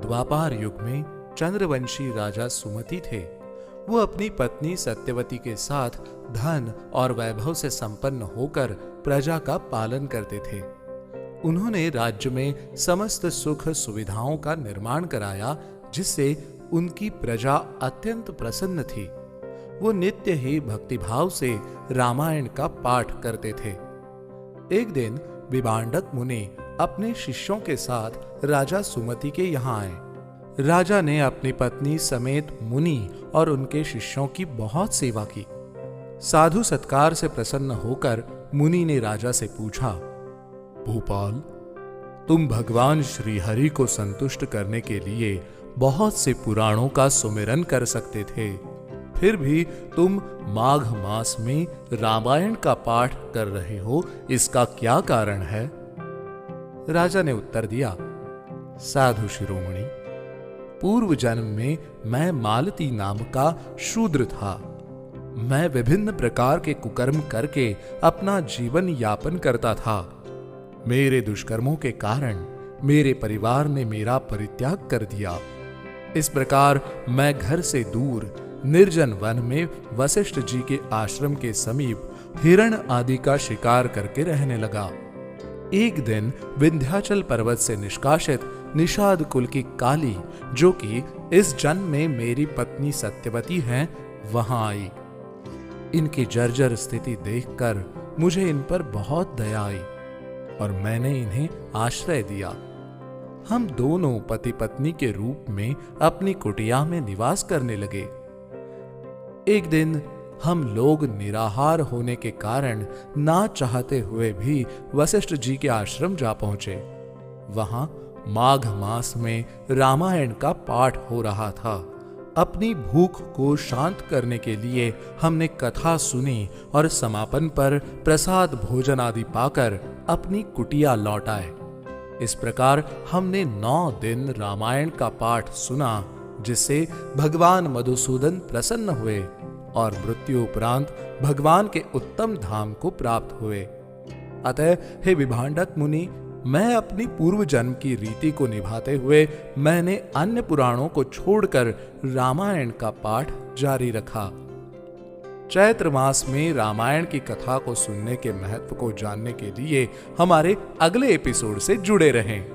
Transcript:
द्वापार युग में चंद्रवंशी राजा सुमति थे। वो अपनी पत्नी सत्यवती के साथ धन और वैभव से संपन्न होकर प्रजा का पालन करते थे। उन्होंने राज्य में समस्त सुख सुविधाओं का निर्माण कराया, जिससे उनकी प्रजा अत्यंत प्रसन्न थी। वो नित्य ही भक्तिभाव से रामायण का पाठ करते थे। एक दिन विभांडक मुनि अपने शिष्यों के साथ राजा सुमति के यहाँ आए। राजा ने अपनी पत्नी समेत मुनि और उनके शिष्यों की बहुत सेवा की। साधु सत्कार से प्रसन्न होकर मुनि ने राजा से पूछा, भूपाल, तुम भगवान श्री हरि को संतुष्ट करने के लिए बहुत से पुराणों का सुमिरन कर सकते थे, फिर भी तुम माघ मास में रामायण का पाठ कर रहे हो, इसका क्या कारण है? राजा ने उत्तर दिया, साधु शिरोमणि, पूर्व जन्म में मैं मालती नाम का शूद्र था। मैं विभिन्न प्रकार के कुकर्म करके अपना जीवन यापन करता था। मेरे दुष्कर्मों के कारण मेरे परिवार ने मेरा परित्याग कर दिया। इस प्रकार मैं घर से दूर निर्जन वन में वशिष्ठ जी के आश्रम के समीप हिरण आदि का शिकार करके रहने लगा। एक दिन विंध्याचल पर्वत से निष्कासित निषाद कुल की काली, जो कि इस जन्म में मेरी पत्नी सत्यवती हैं, वहां आई। इनकी जर्जर स्थिति देखकर मुझे इन पर बहुत दया आई और मैंने इन्हें आश्रय दिया। हम दोनों पति पत्नी के रूप में अपनी कुटिया में निवास करने लगे। एक दिन हम लोग निराहार होने के कारण ना चाहते हुए भी वशिष्ठ जी के आश्रम जा पहुंचे। वहां माघ मास में रामायण का पाठ हो रहा था। अपनी भूख को शांत करने के लिए हमने कथा सुनी और समापन पर प्रसाद भोजन आदि पाकर अपनी कुटिया लौट आए। इस प्रकार हमने 9 दिन रामायण का पाठ सुना, जिससे भगवान मधुसूदन प्रसन्न हुए और मृत्यु उपरांत भगवान के उत्तम धाम को प्राप्त हुए। अतः हे विभांडक मुनि, मैं अपनी पूर्व जन्म की रीति को निभाते हुए मैंने अन्य पुराणों को छोड़कर रामायण का पाठ जारी रखा। चैत्र मास में रामायण की कथा को सुनने के महत्व को जानने के लिए हमारे अगले एपिसोड से जुड़े रहें।